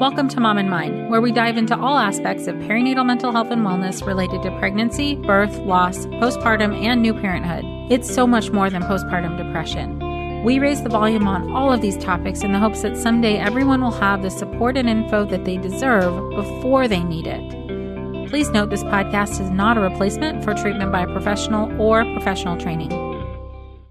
Welcome to Mom and Mind, where we dive into all aspects of perinatal mental health and wellness related to pregnancy, birth, loss, postpartum, and new parenthood. It's so much more than postpartum depression. We raise the volume on all of these topics in the hopes that someday everyone will have the support and info that they deserve before they need it. Please note this podcast is not a replacement for treatment by a professional or professional training.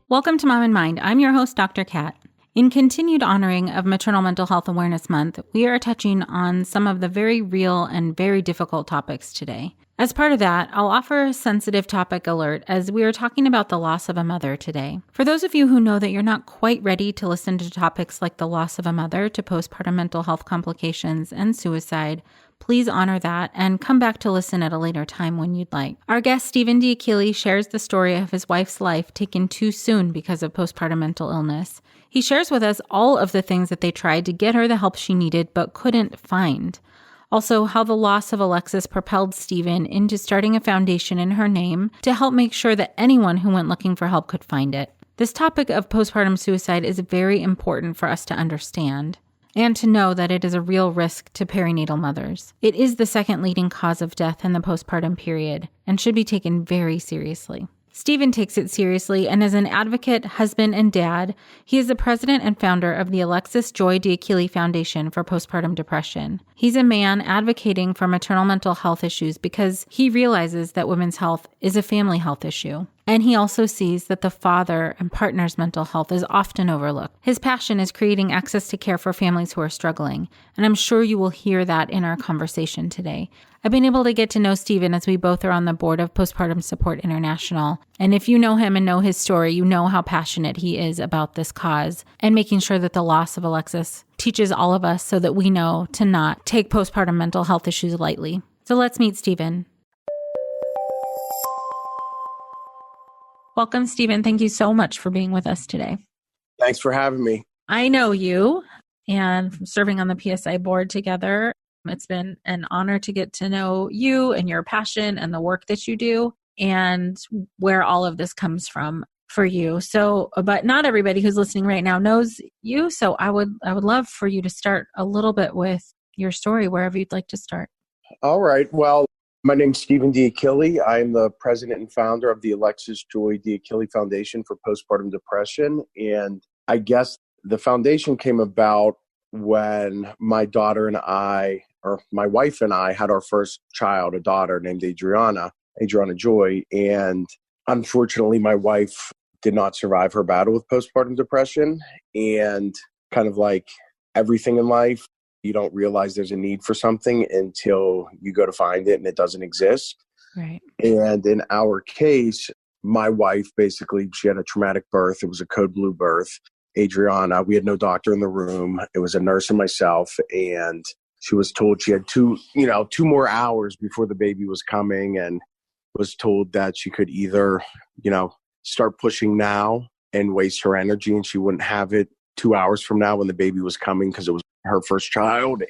Welcome to Mom and Mind. I'm your host, Dr. Kat. In continued honoring of Maternal Mental Health Awareness Month, we are touching on some of the very real and very difficult topics today. As part of that, I'll offer a sensitive topic alert as we are talking about the loss of a mother today. For those of you who know that you're not quite ready to listen to topics like the loss of a mother to postpartum mental health complications and suicide, please honor that and come back to listen at a later time when you'd like. Our guest, Stephen D'Achille, shares the story of his wife's life taken too soon because of postpartum mental illness. He shares with us all of the things that they tried to get her the help she needed but couldn't find. Also, how the loss of Alexis propelled Stephen into starting a foundation in her name to help make sure that anyone who went looking for help could find it. This topic of postpartum suicide is very important for us to understand and to know that it is a real risk to perinatal mothers. It is the second leading cause of death in the postpartum period and should be taken very seriously. Stephen takes it seriously, and as an advocate, husband, and dad, he is the president and founder of the Alexis Joy D'Achille Foundation for Postpartum Depression. He's a man advocating for maternal mental health issues because he realizes that women's health is a family health issue. And he also sees that the father and partner's mental health is often overlooked. His passion is creating access to care for families who are struggling, and I'm sure you will hear that in our conversation today. I've been able to get to know Stephen as we both are on the board of Postpartum Support International. And if you know him and know his story, you know how passionate he is about this cause and making sure that the loss of Alexis teaches all of us so that we know to not take postpartum mental health issues lightly. So let's meet Stephen. Welcome, Stephen. Thank you so much for being with us today. Thanks for having me. I know you, and from serving on the PSI board together, it's been an honor to get to know you and your passion and the work that you do and where all of this comes from for you. So, but not everybody who's listening right now knows you. So I would love for you to start a little bit with your story, wherever you'd like to start. All right. Well, my name's Stephen D'Achille. I'm the president and founder of the Alexis Joy D'Achille Foundation for Postpartum Depression. And I guess the foundation came about when my daughter and I, or my wife and I, had our first child, a daughter named Adriana Joy. And unfortunately, my wife did not survive her battle with postpartum depression. And kind of like everything in life, you don't realize there's a need for something until you go to find it and it doesn't exist. Right. And in our case, my wife, basically, she had a traumatic birth. It was a code blue birth. Adriana, we had no doctor in the room. It was a nurse and myself. And she was told she had two more hours before the baby was coming, and was told that she could either, start pushing now and waste her energy and she wouldn't have it 2 hours from now when the baby was coming because it was her first child,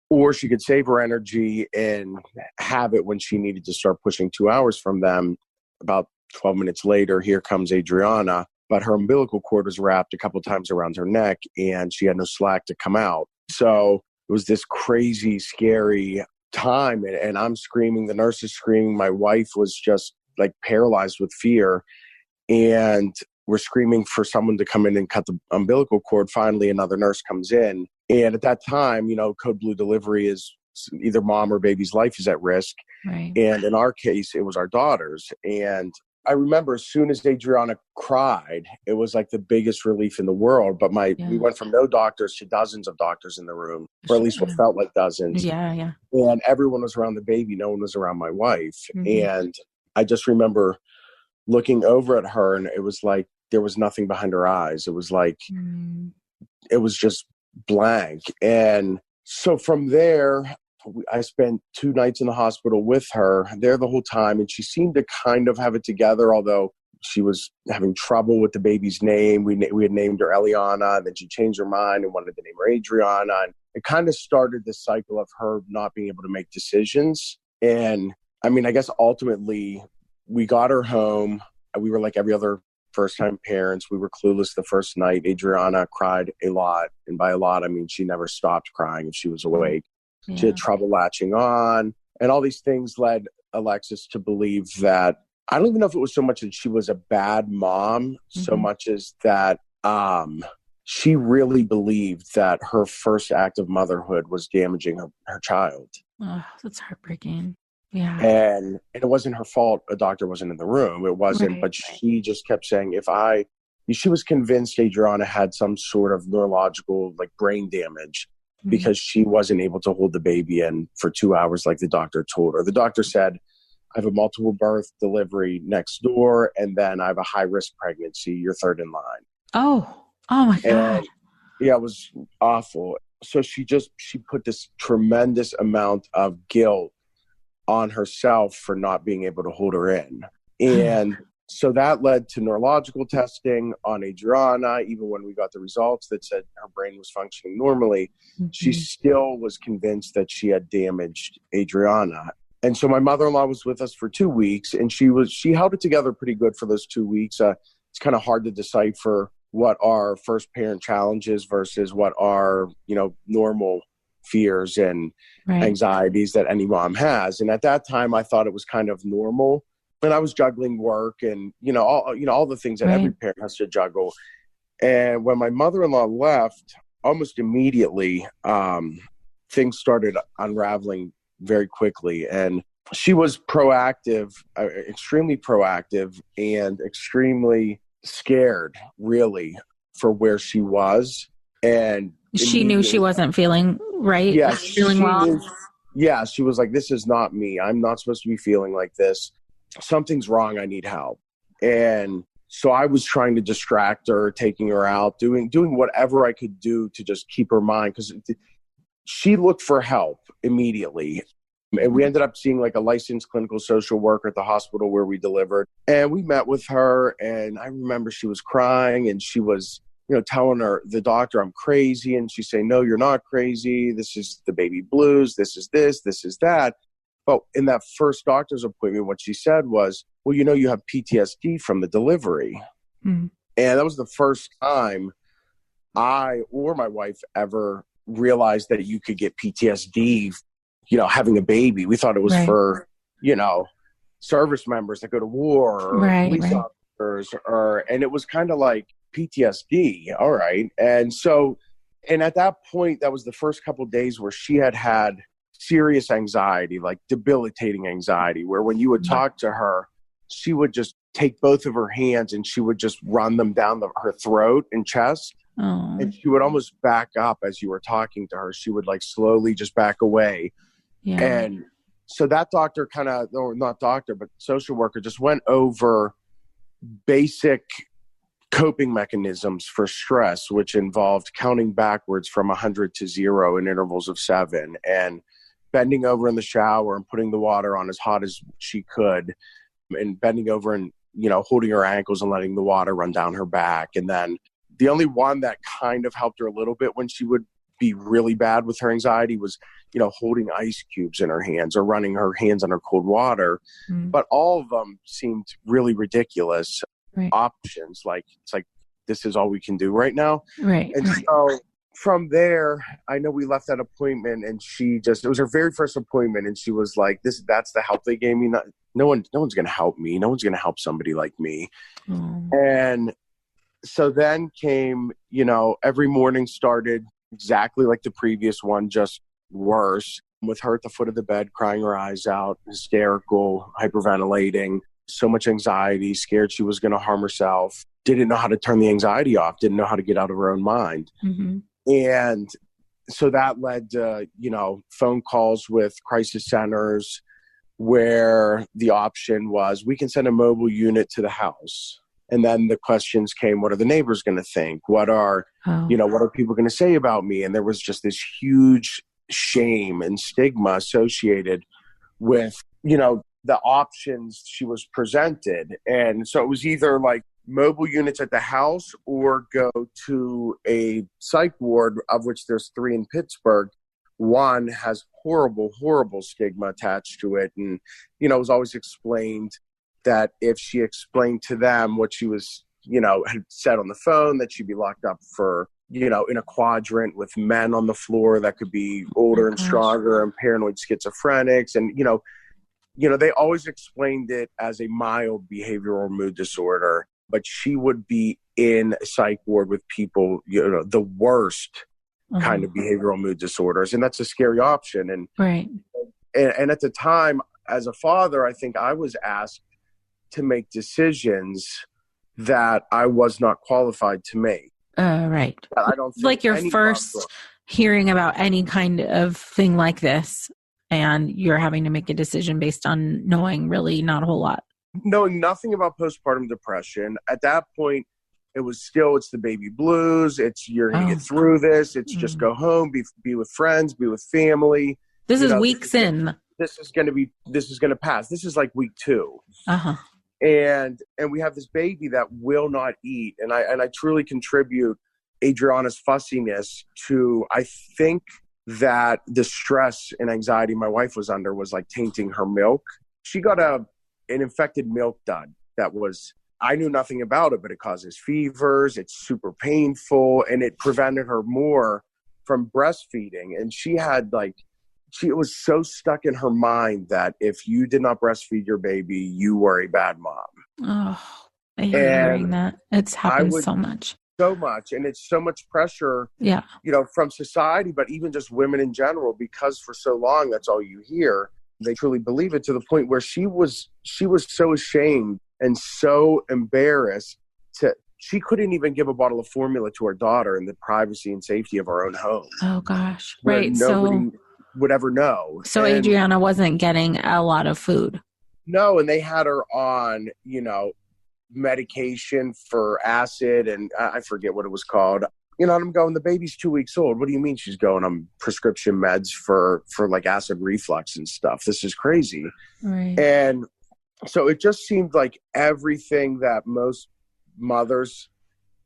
or she could save her energy and have it when she needed to start pushing 2 hours from them. About 12 minutes later, here comes Adriana, but her umbilical cord was wrapped a couple times around her neck and she had no slack to come out. So it was this crazy, scary time. And I'm screaming, the nurse is screaming. My wife was just like paralyzed with fear. And we're screaming for someone to come in and cut the umbilical cord. Finally, another nurse comes in. And at that time, code blue delivery is either mom or baby's life is at risk. Right. And in our case, it was our daughter's. And I remember as soon as Adriana cried, it was like the biggest relief in the world. But we went from no doctors to dozens of doctors in the room, or at least what felt like dozens. Yeah. And everyone was around the baby. No one was around my wife. Mm-hmm. And I just remember looking over at her, and it was like there was nothing behind her eyes. It was like, it was just blank. And so from there, I spent 2 nights in the hospital with her there the whole time. And she seemed to kind of have it together, although she was having trouble with the baby's name. We had named her Eliana, and then she changed her mind and wanted to name her Adriana. And it kind of started this cycle of her not being able to make decisions. And I mean, I guess ultimately we got her home. We were like every other first-time parents. We were clueless the first night. Adriana cried a lot. And by a lot, I mean she never stopped crying if she was awake. Yeah. She had trouble latching on. And all these things led Alexis to believe that, I don't even know if it was so much that she was a bad mom, so much as that she really believed that her first act of motherhood was damaging her child. Oh, that's heartbreaking. Yeah. And it wasn't her fault. A doctor wasn't in the room. It wasn't, but she just kept saying, she was convinced Adriana had some sort of neurological, like brain damage because she wasn't able to hold the baby in for 2 hours like the doctor told her. The doctor said, I have a multiple birth delivery next door, and then I have a high-risk pregnancy. You're third in line. Oh my God. And, yeah, it was awful. So she put this tremendous amount of guilt on herself for not being able to hold her in. And so that led to neurological testing on Adriana. Even when we got the results that said her brain was functioning normally, she still was convinced that she had damaged Adriana. And so my mother-in-law was with us for 2 weeks, and she held it together pretty good for those 2 weeks. It's kind of hard to decipher what are first parent challenges versus what are, normal fears and anxieties that any mom has. And at that time, I thought it was kind of normal. And I was juggling work and, all the things that every parent has to juggle. And when my mother-in-law left, almost immediately, things started unraveling very quickly. And she was proactive, extremely proactive, and extremely scared, really, for where she was. And she knew she wasn't feeling right. Yeah, feeling well. Yeah, she was like, this is not me. I'm not supposed to be feeling like this. Something's wrong. I need help. And so I was trying to distract her, taking her out, doing whatever I could do to just keep her mind, because she looked for help immediately. And we ended up seeing like a licensed clinical social worker at the hospital where we delivered. And we met with her, and I remember she was crying, and she was, telling the doctor, I'm crazy. And she's saying, no, you're not crazy. This is the baby blues. This is this is that. But in that first doctor's appointment, what she said was, well, you have PTSD from the delivery. And that was the first time I or my wife ever realized that you could get PTSD, having a baby. We thought it was for, service members that go to war or police officers, and it was kind of like PTSD. All right. And at that point, that was the first couple of days where she had serious anxiety, like debilitating anxiety, where when you would talk to her, she would just take both of her hands and she would just run them down her throat and chest. And she would almost back up as you were talking to her. She would like slowly just back away. Yeah. And so that doctor or not doctor, but social worker just went over basic coping mechanisms for stress, which involved counting backwards from 100 to 0 in intervals of 7, and bending over in the shower and putting the water on as hot as she could, and bending over and, holding her ankles and letting the water run down her back. And then the only one that kind of helped her a little bit when she would be really bad with her anxiety was, holding ice cubes in her hands or running her hands under cold water. But all of them seemed really ridiculous options. Like, it's like, this is all we can do right now. And so from there, I know we left that appointment, and it was her very first appointment, and she was like, that's the help they gave me. No one's going to help me. No one's going to help somebody like me. And so then came, every morning started exactly like the previous one, just worse, with her at the foot of the bed, crying her eyes out, hysterical, hyperventilating, so much anxiety, scared she was going to harm herself, didn't know how to turn the anxiety off, didn't know how to get out of her own mind. And so that led to, phone calls with crisis centers where the option was, we can send a mobile unit to the house. And then the questions came, what are the neighbors going to think? What are people going to say about me? And there was just this huge shame and stigma associated with, the options she was presented. And so it was either like mobile units at the house or go to a psych ward, of which there's 3 in Pittsburgh. One has horrible, horrible stigma attached to it. And, it was always explained that if she explained to them what she was had said on the phone that she'd be locked up for, in a quadrant with men on the floor that could be older and stronger and paranoid schizophrenics. And, they always explained it as a mild behavioral mood disorder, but she would be in a psych ward with people, the worst kind of behavioral mood disorders. And that's a scary option. And, right. And at the time, as a father, I think I was asked to make decisions that I was not qualified to make. Right. I don't think like your first hearing about any kind of thing like this, and you're having to make a decision based on knowing really not a whole lot. Knowing nothing about postpartum depression. At that point, it's the baby blues. It's you're going to get through this. It's just go home, be with friends, be with family. This is weeks in. This is going to pass. This is like week 2. Uh-huh. And we have this baby that will not eat. And I truly contribute Adriana's fussiness to, I think that the stress and anxiety my wife was under was like tainting her milk. She got an infected milk dud that was, I knew nothing about it, but it causes fevers. It's super painful, and it prevented her more from breastfeeding. And she was so stuck in her mind that if you did not breastfeed your baby, you were a bad mom. Oh, I hate hearing that. It's happened so much. So much. And it's so much pressure, from society, but even just women in general, because for so long, that's all you hear. They truly believe it, to the point where she was so ashamed and so embarrassed she couldn't even give a bottle of formula to her daughter in the privacy and safety of our own home. Oh gosh. Right. Nobody would ever know. So Adriana wasn't getting a lot of food. No. And they had her on, medication for acid, and I forget what it was called. I'm going, the baby's 2 weeks old. What do you mean she's going on prescription meds for like acid reflux and stuff? This is crazy. Right. And so it just seemed like everything that mothers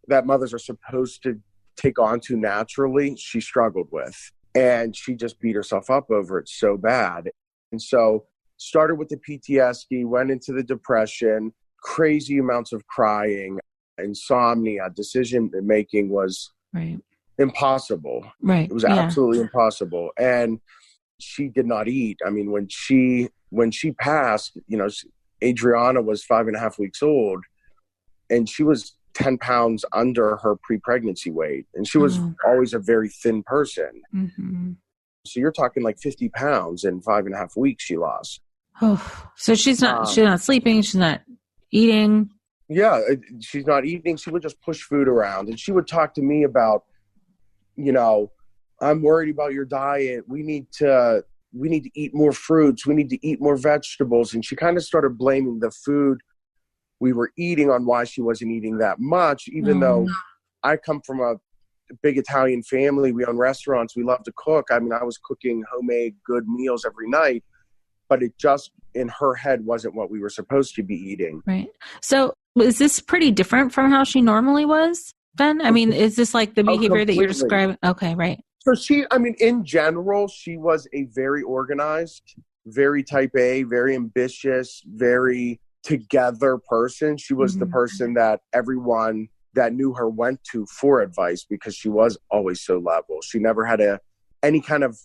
are supposed to take on to naturally, she struggled with. And she just beat herself up over it so bad. And so started with the PTSD, went into the depression, crazy amounts of crying, insomnia, decision making was impossible. Right. It was absolutely impossible. And she did not eat. I mean, when she passed, Adriana was 5.5 weeks old, and she was 10 pounds under her pre-pregnancy weight. And she was always a very thin person. Mm-hmm. So you're talking like 50 pounds in 5.5 weeks she lost. Oh, so she's not sleeping. She's not eating. Yeah, she's not eating. She would just push food around, and she would talk to me about, I'm worried about your diet. We need to eat more fruits. We need to eat more vegetables. And she kind of started blaming the food we were eating on why she wasn't eating that much, even though I come from a big Italian family. We own restaurants. We love to cook. I mean, I was cooking homemade good meals every night, but it just in her head wasn't what we were supposed to be eating. Right. So is this pretty different from how she normally was then? I mean, is this like the behavior that you're describing? Okay, right. So in general, she was a very organized, very type A, very ambitious, very together person. She was the person that everyone that knew her went to for advice, because she was always so level. She never had any kind of,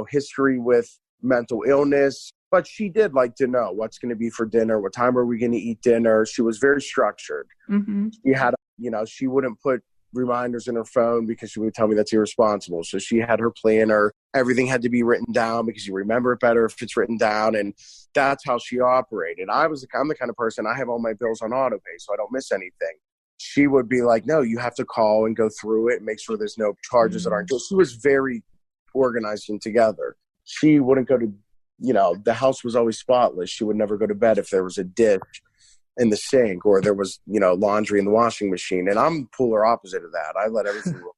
history with mental illness, but she did like to know what's going to be for dinner. What time are we going to eat dinner? She was very structured. Mm-hmm. She had, she wouldn't put reminders in her phone because she would tell me that's irresponsible. So she had her planner. Everything had to be written down because you remember it better if it's written down. And that's how she operated. I'm the kind of person, I have all my bills on auto pay, so I don't miss anything. She would be like, no, you have to call and go through it and make sure there's no charges that aren't due. She was very organized and together. She wouldn't go to, the house was always spotless. She would never go to bed if there was a dish in the sink or there was, laundry in the washing machine. And I'm polar opposite of that. I let everything roll.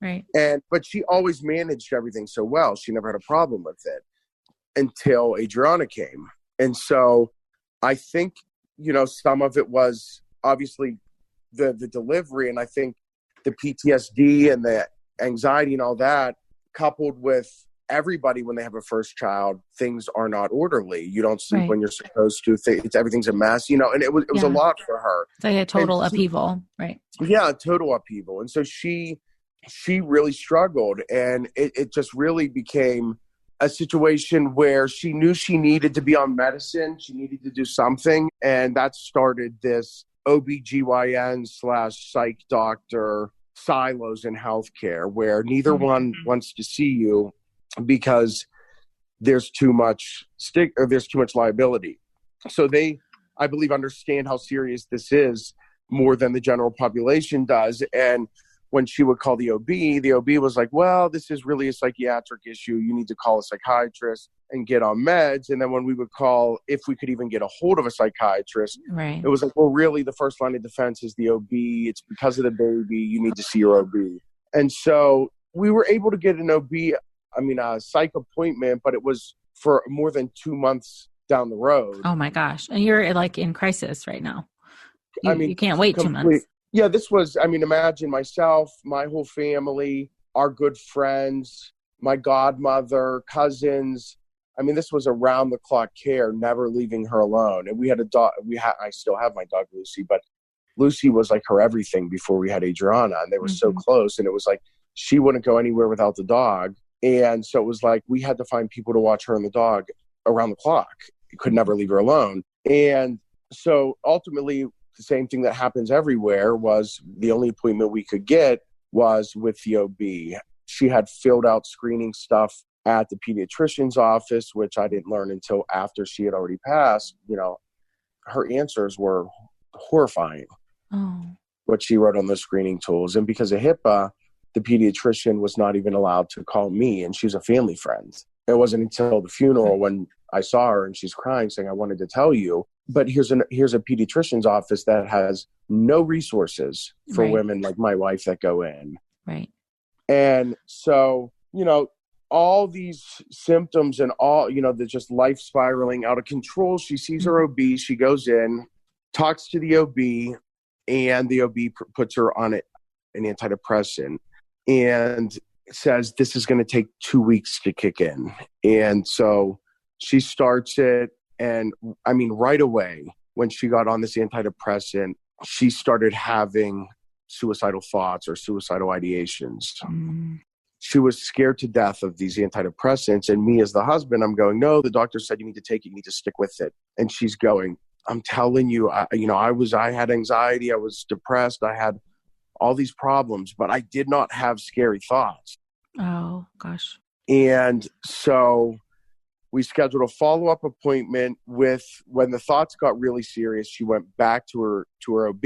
Right. But she always managed everything so well. She never had a problem with it until Adriana came. And so I think, some of it was obviously the delivery, and I think the PTSD and the anxiety and all that, coupled with everybody, when they have a first child, things are not orderly. You don't sleep Right. when you're supposed to. Everything's a mess, and it was a lot for her. It's like a total upheaval, right? Yeah, total upheaval. And so she really struggled, and it just really became a situation where she knew she needed to be on medicine. She needed to do something. And that started this OBGYN/psych doctor silos in healthcare, where neither one wants to see you because there's too much there's too much liability. So they, I believe, understand how serious this is more than the general population does. And when she would call the OB was like, well, this is really a psychiatric issue. You need to call a psychiatrist and get on meds. And then when we would call, if we could even get a hold of a psychiatrist, it was like, well, really, the first line of defense is the OB. It's because of the baby. You need to see your OB. And so we were able to get a psych appointment, but it was for more than 2 months down the road. Oh my gosh. And you're like in crisis right now. You can't wait 2 months. Yeah, this was, imagine myself, my whole family, our good friends, my godmother, cousins. This was around the clock care, never leaving her alone. And we had a dog. I still have my dog, Lucy, but Lucy was like her everything before we had Adriana, and they were so close. And it was like, she wouldn't go anywhere without the dog. And so it was like, we had to find people to watch her and the dog around the clock. You could never leave her alone. And so ultimately, the same thing that happens everywhere was the only appointment we could get was with the OB. She had filled out screening stuff at the pediatrician's office, which I didn't learn until after she had already passed. Her answers were horrifying, what she wrote on those screening tools. And because of HIPAA, the pediatrician was not even allowed to call me, and she's a family friend. It wasn't until the funeral when I saw her and she's crying saying, I wanted to tell you. But here's a pediatrician's office that has no resources for women like my wife that go in. Right. And so, all these symptoms and all, the just life spiraling out of control. She sees her OB, she goes in, talks to the OB, and the OB puts her on an antidepressant and says, this is going to take 2 weeks to kick in. And so she starts it. And right away, when she got on this antidepressant, she started having suicidal thoughts or suicidal ideations. She was scared to death of these antidepressants. And me as the husband, I'm going, no, the doctor said you need to take it, you need to stick with it. And she's going, I'm telling you, I had anxiety, I was depressed, I had all these problems, but I did not have scary thoughts. Oh, gosh. And so we scheduled a follow-up appointment when the thoughts got really serious. She went back to her OB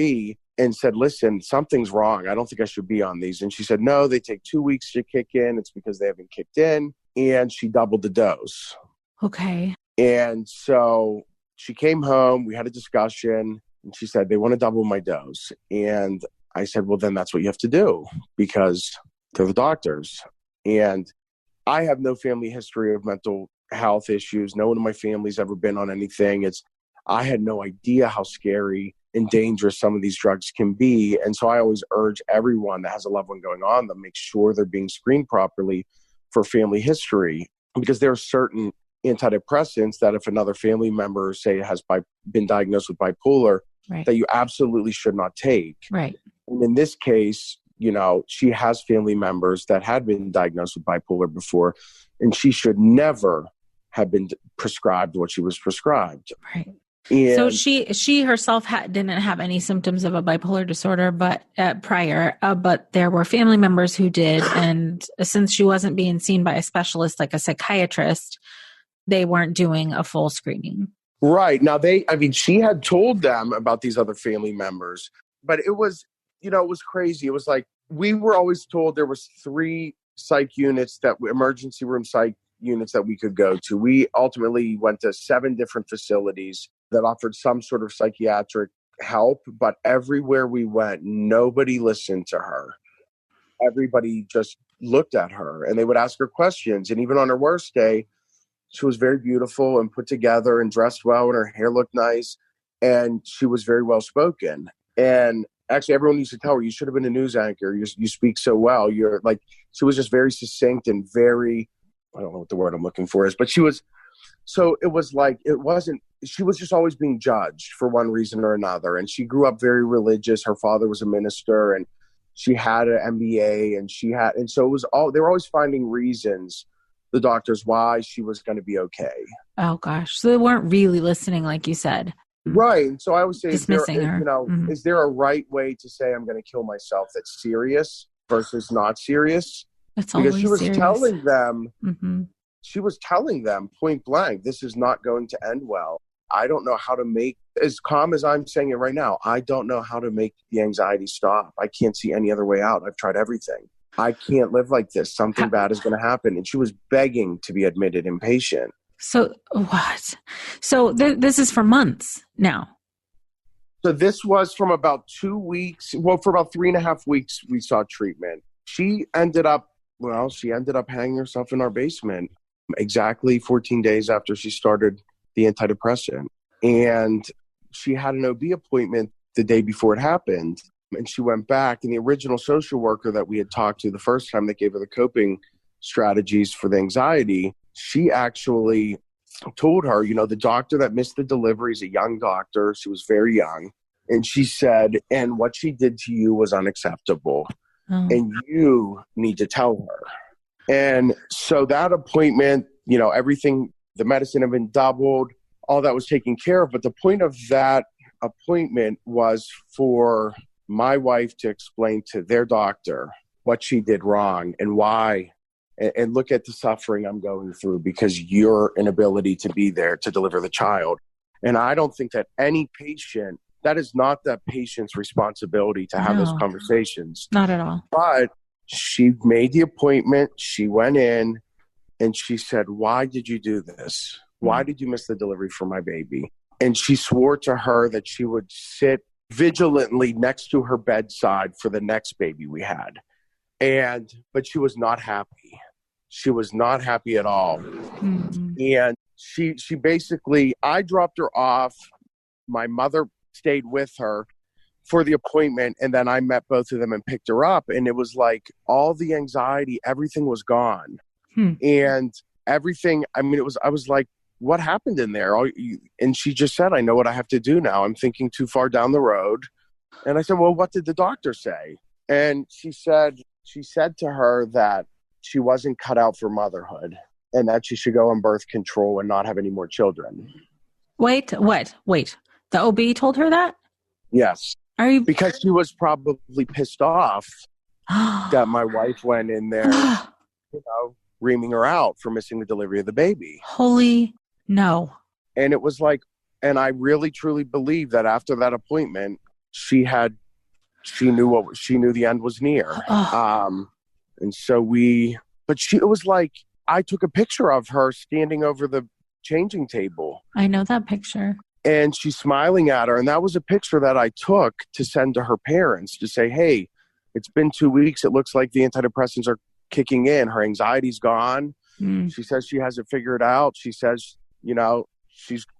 and said, listen, something's wrong. I don't think I should be on these. And she said, no, they take 2 weeks to kick in. It's because they haven't kicked in. And she doubled the dose. Okay. And so she came home. We had a discussion. And she said, they want to double my dose. And I said, well, then that's what you have to do because they're the doctors. And I have no family history of mental health issues. No one in my family's ever been on anything. I had no idea how scary and dangerous some of these drugs can be. And so I always urge everyone that has a loved one going on them, make sure they're being screened properly for family history, because there are certain antidepressants that if another family member, say, has been diagnosed with bipolar, that you absolutely should not take. Right. And in this case, she has family members that had been diagnosed with bipolar before, and she should never have been prescribed what she was prescribed. Right. And so she herself didn't have any symptoms of a bipolar disorder, but prior, but there were family members who did. And since she wasn't being seen by a specialist like a psychiatrist, they weren't doing a full screening. Right. Now she had told them about these other family members, but it was, it was crazy. It was like, we were always told there was 3 psych units, emergency room psych units that we could go to. We ultimately went to 7 different facilities that offered some sort of psychiatric help, but everywhere we went, nobody listened to her. Everybody just looked at her and they would ask her questions. And even on her worst day, she was very beautiful and put together and dressed well and her hair looked nice. And she was very well spoken. And actually, everyone used to tell her, you should have been a news anchor. You speak so well. You're like, she was just very succinct and very I don't know what the word I'm looking for is, but she was, so it was like, it wasn't, she was just always being judged for one reason or another. And she grew up very religious. Her father was a minister and she had an MBA and so it was they were always finding reasons, the doctors, why she was going to be okay. Oh gosh. So they weren't really listening, like you said. Right. And so I would say, Dismissing her. Is there a right way to say I'm going to kill myself that's serious versus not serious? It's because always she was serious. telling them, she was telling them point blank, this is not going to end well. I don't know how to make, as calm as I'm saying it right now, I don't know how to make the anxiety stop. I can't see any other way out. I've tried everything. I can't live like this. Something bad is going to happen. And she was begging to be admitted inpatient. So what? So this is for months now. So this was from about 2 weeks. Well, for about 3.5 weeks, we saw treatment. She ended up hanging herself in our basement exactly 14 days after she started the antidepressant. And she had an OB appointment the day before it happened. And she went back, and the original social worker that we had talked to the first time that gave her the coping strategies for the anxiety, she actually told her, the doctor that missed the delivery is a young doctor. She was very young. And she said, and what she did to you was unacceptable. And you need to tell her. And so that appointment, everything, the medicine had been doubled, all that was taken care of. But the point of that appointment was for my wife to explain to their doctor what she did wrong and why, and look at the suffering I'm going through because your inability to be there to deliver the child. And I don't think that any patient, that is not the patient's responsibility to have those conversations. Not at all. But she made the appointment. She went in and she said, why did you do this? Why did you miss the delivery for my baby? And she swore to her that she would sit vigilantly next to her bedside for the next baby we had. But she was not happy. She was not happy at all. And she basically, I dropped her off. My mother stayed with her for the appointment. And then I met both of them and picked her up. And it was like all the anxiety, everything was gone. And everything, I was like, what happened in there? And she just said, I know what I have to do now. I'm thinking too far down the road. And I said, well, what did the doctor say? And she said to her that she wasn't cut out for motherhood and that she should go on birth control and not have any more children. Wait, what? Wait, the OB told her that? Yes. Are you? Because she was probably pissed off that my wife went in there, reaming her out for missing the delivery of the baby. Holy no. And it was like, and I really truly believe that after that appointment, she knew the end was near. And so it was like, I took a picture of her standing over the changing table. I know that picture. And she's smiling at her. And that was a picture that I took to send to her parents to say, hey, it's been 2 weeks. It looks like the antidepressants are kicking in. Her anxiety's gone. She says she has it figured out. She says,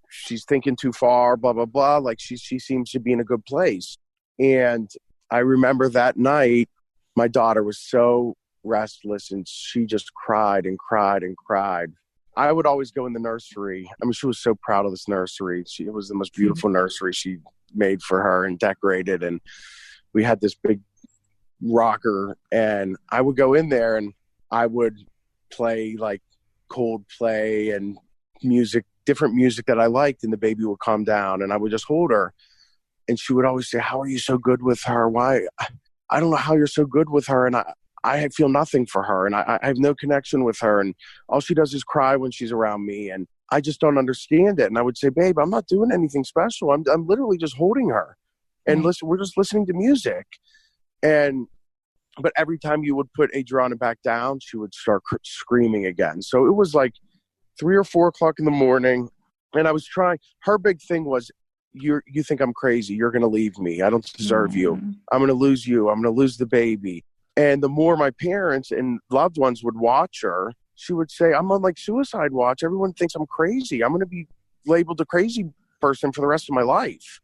she's thinking too far, blah, blah, blah. Like she seems to be in a good place. And I remember that night, my daughter was so restless and she just cried and cried and cried. I would always go in the nursery. She was so proud of this nursery. It was the most beautiful nursery she made for her and decorated. And we had this big rocker, and I would go in there and I would play like Coldplay and different music that I liked, and the baby would calm down and I would just hold her. And she would always say, how are you so good with her? Why? I don't know how you're so good with her. And I feel nothing for her, and I have no connection with her, and all she does is cry when she's around me, and I just don't understand it. And I would say, babe, I'm not doing anything special. I'm literally just holding her, and listen, we're just listening to music. But every time you would put Adriana back down, she would start screaming again. So it was like 3 or 4 o'clock in the morning, and I was trying. Her big thing was, you think I'm crazy. You're going to leave me. I don't deserve you. I'm going to lose you. I'm going to lose the baby. And the more my parents and loved ones would watch her, she would say, I'm on like suicide watch. Everyone thinks I'm crazy. I'm going to be labeled a crazy person for the rest of my life.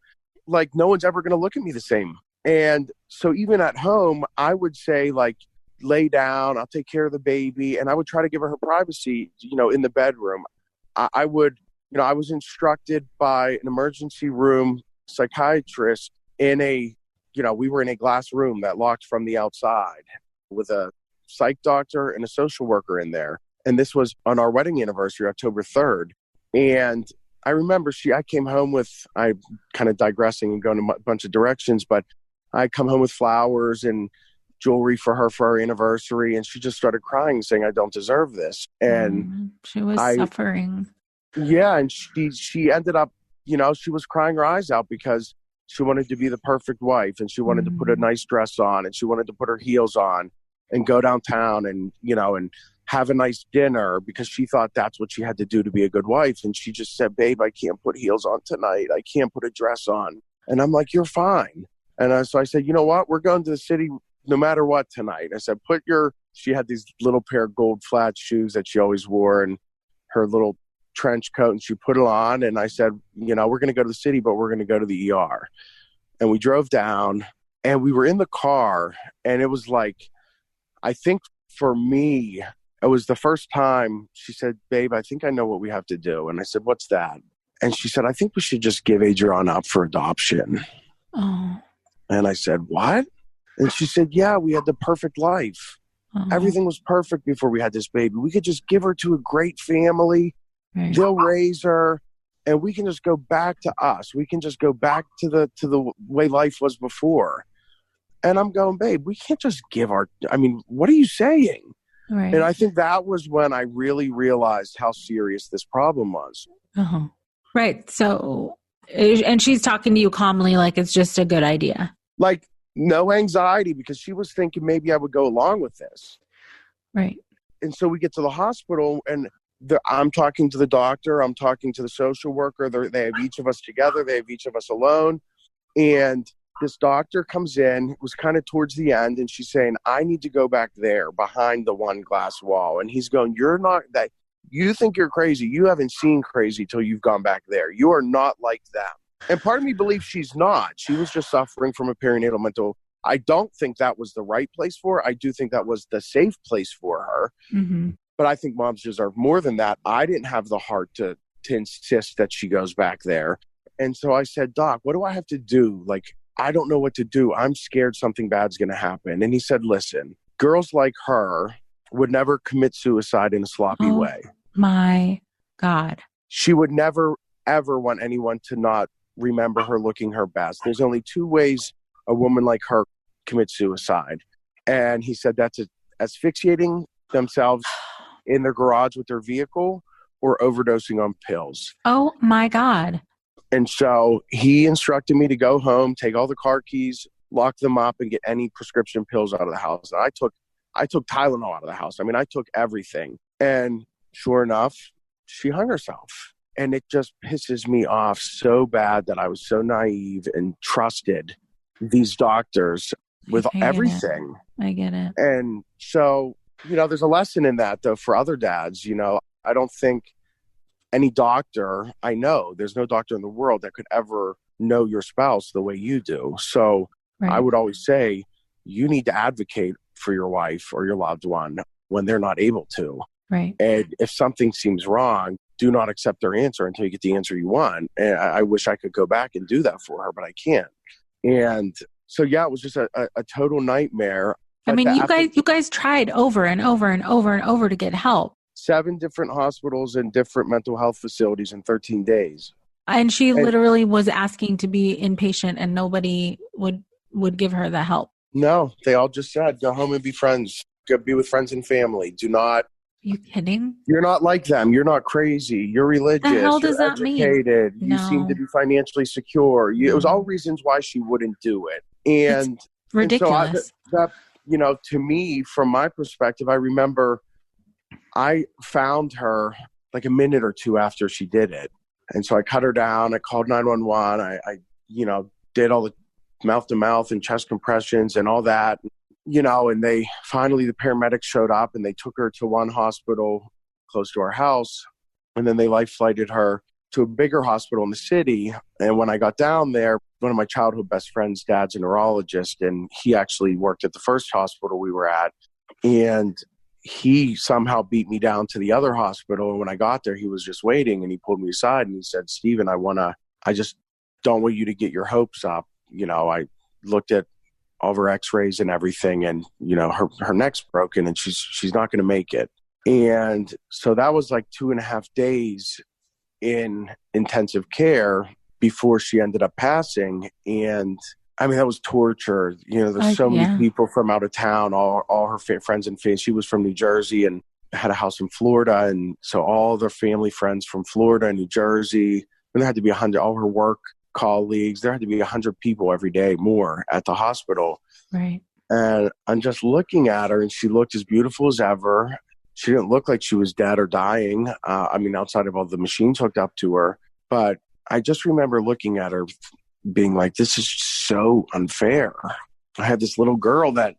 Like no one's ever going to look at me the same. And so even at home, I would say like, lay down. I'll take care of the baby. And I would try to give her privacy, in the bedroom. I would, I was instructed by an emergency room psychiatrist we were in a glass room that locked from the outside with a psych doctor and a social worker in there. And this was on our wedding anniversary, October 3rd. And I remember I came home I'm kind of digressing and going a bunch of directions, but I come home with flowers and jewelry for her for our anniversary. And she just started crying, saying, I don't deserve this. And she was suffering. Yeah. And she ended up, she was crying her eyes out because she wanted to be the perfect wife, and she wanted to put a nice dress on, and she wanted to put her heels on and go downtown and, and have a nice dinner because she thought that's what she had to do to be a good wife. And she just said, babe, I can't put heels on tonight. I can't put a dress on. And I'm like, you're fine. And so I said, you know what? We're going to the city no matter what tonight. I said, she had these little pair of gold flat shoes that she always wore and her little trench coat, and she put it on. And I said, we're going to go to the city, but we're going to go to the ER. And we drove down and we were in the car, and it was like, I think for me, it was the first time she said, babe, I think I know what we have to do. And I said, what's that? And she said, I think we should just give Adriana up for adoption. Oh. And I said, what? And she said, yeah, we had the perfect life. Oh. Everything was perfect before we had this baby. We could just give her to a great family. Right. They'll raise her, and we can just go back to us. We can just go back to the way life was before. And I'm going, babe, we can't just what are you saying? Right. And I think that was when I really realized how serious this problem was. Uh-huh. Right. So, and she's talking to you calmly, like it's just a good idea. Like no anxiety, because she was thinking maybe I would go along with this. Right. And so we get to the hospital, and I'm talking to the doctor. I'm talking to the social worker. They have each of us together. They have each of us alone. And this doctor comes in, it was kind of towards the end, and she's saying, I need to go back there behind the one glass wall. And he's going, you think you're crazy. You haven't seen crazy till you've gone back there. You are not like them. And part of me believes she's not. She was just suffering from a perinatal mental. I don't think that was the right place for her. I do think that was the safe place for her. Mm-hmm. But I think moms deserve more than that. I didn't have the heart to insist that she goes back there. And so I said, Doc, what do I have to do? Like, I don't know what to do. I'm scared something bad's going to happen. And he said, listen, girls like her would never commit suicide in a sloppy way. My God. She would never, ever want anyone to not remember her looking her best. There's only two ways a woman like her commits suicide. And he said that's asphyxiating themselves in their garage with their vehicle or overdosing on pills. Oh my God. And so he instructed me to go home, take all the car keys, lock them up, and get any prescription pills out of the house. And I took Tylenol out of the house. I mean, I took everything. And sure enough, she hung herself. And it just pisses me off so bad that I was so naive and trusted these doctors with everything. I get it. And so, there's a lesson in that, though, for other dads. I don't think any doctor, there's no doctor in the world that could ever know your spouse the way you do. So right. I would always say you need to advocate for your wife or your loved one when they're not able to. Right. And if something seems wrong, do not accept their answer until you get the answer you want. And I wish I could go back and do that for her, but I can't. And so, yeah, it was just a total nightmare. I mean, you guys tried over and over and over and over to get help. 7 different hospitals and different mental health facilities in 13 days. And she literally was asking to be inpatient, and nobody would give her the help. No, they all just said, go home and be friends. Go be with friends and family. Do not. Are you kidding? You're not like them. You're not crazy. You're religious. The hell does You're that educated. mean? You seem to be financially secure. It was all reasons why she wouldn't do it. And it's ridiculous. And so to me, from my perspective, I remember I found her like a minute or two after she did it. And so I cut her down. I called 911. I did all the mouth-to-mouth and chest compressions and all that. And the paramedics showed up and they took her to one hospital close to our house. And then they life flighted her to a bigger hospital in the city. And when I got down there, one of my childhood best friends' dad's a neurologist, and he actually worked at the first hospital we were at. And he somehow beat me down to the other hospital. And when I got there, he was just waiting, and he pulled me aside and he said, "Steven, I just don't want you to get your hopes up. I looked at all of her x-rays and everything, and, her neck's broken and she's not going to make it." And so that was like 2.5 days in intensive care before she ended up passing. And I mean, that was torture. There's so many people from out of town, all her friends and family. She was from New Jersey and had a house in Florida. And so all their family friends from Florida and New Jersey, and there had to be 100, all her work colleagues, there had to be 100 people every day more at the hospital. Right. And I'm just looking at her, and she looked as beautiful as ever. She didn't look like she was dead or dying. Outside of all the machines hooked up to her. But I just remember looking at her being like, this is so unfair. I had this little girl that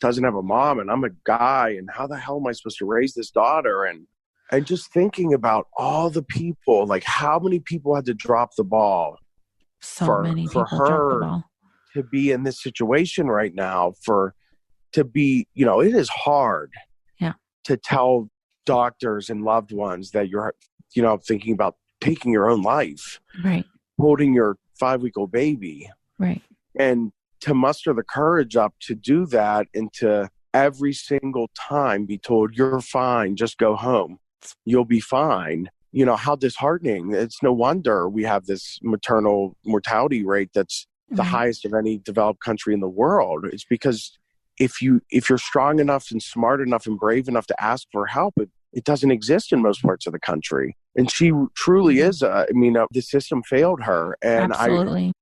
doesn't have a mom, and I'm a guy, and how the hell am I supposed to raise this daughter? And just thinking about all the people, like how many people had to drop the ball for her to be in this situation right now, to be, it is hard to tell doctors and loved ones that you're, thinking about taking your own life, right? Holding your 5-week-old baby. Right. And to muster the courage up to do that, and to every single time be told, "You're fine, just go home. You'll be fine." How disheartening. It's no wonder we have this maternal mortality rate that's the highest of any developed country in the world. It's because if you're strong enough and smart enough and brave enough to ask for help, it doesn't exist in most parts of the country. And she truly is, the system failed her. And absolutely.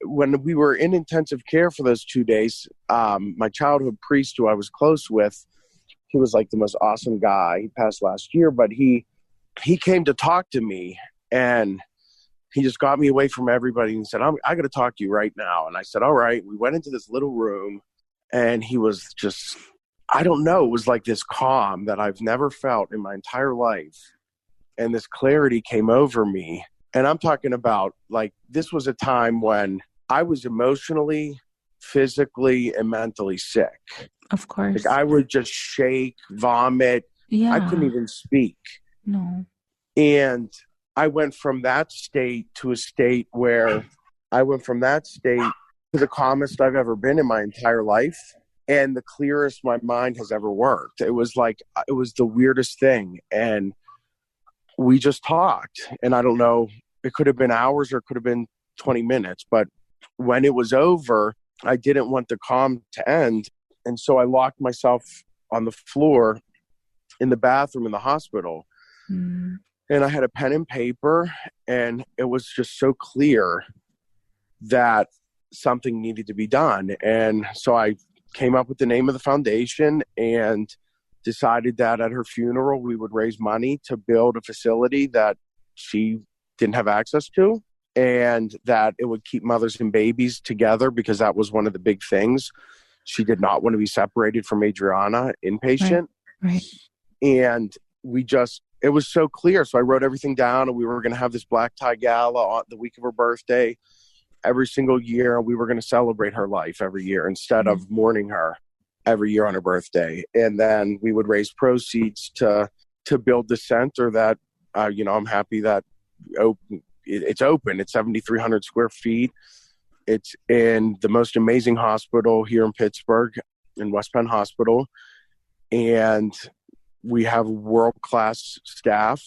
When we were in intensive care for those 2 days, my childhood priest, who I was close with, he was like the most awesome guy. He passed last year, but he came to talk to me, and he just got me away from everybody and said, I got to talk to you right now. And I said, all right. We went into this little room, and he was just, I don't know, it was like this calm that I've never felt in my entire life. And this clarity came over me. And I'm talking about, like, this was a time when I was emotionally, physically, and mentally sick. Of course. Like, I would just shake, vomit. Yeah. I couldn't even speak. No. And I went from that state to a state where I went from that state to the calmest I've ever been in my entire life, and the clearest my mind has ever worked. It was the weirdest thing. And we just talked, and I don't know, it could have been hours or it could have been 20 minutes. But when it was over, I didn't want the calm to end. And so I locked myself on the floor in the bathroom in the hospital. Mm. And I had a pen and paper, and it was just so clear that something needed to be done. And so I came up with the name of the foundation and decided that at her funeral, we would raise money to build a facility that she didn't have access to, and that it would keep mothers and babies together, because that was one of the big things. She did not want to be separated from Adriana, inpatient. Right. And it was so clear. So I wrote everything down, and we were going to have this black tie gala on the week of her birthday every single year. We were going to celebrate her life every year instead of mourning her every year on her birthday. And then we would raise proceeds to build the center that, I'm happy that it's open. It's 7,300 square feet. It's in the most amazing hospital here in Pittsburgh, in West Penn Hospital. And we have world-class staff,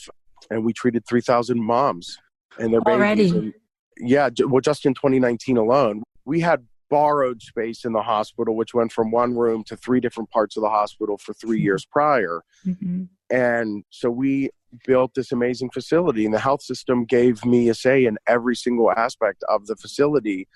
and we treated 3,000 moms and their babies. Already? Just in 2019 alone. We had borrowed space in the hospital, which went from one room to 3 different parts of the hospital for 3 years prior. Mm-hmm. And so we built this amazing facility, and the health system gave me a say in every single aspect of the facility,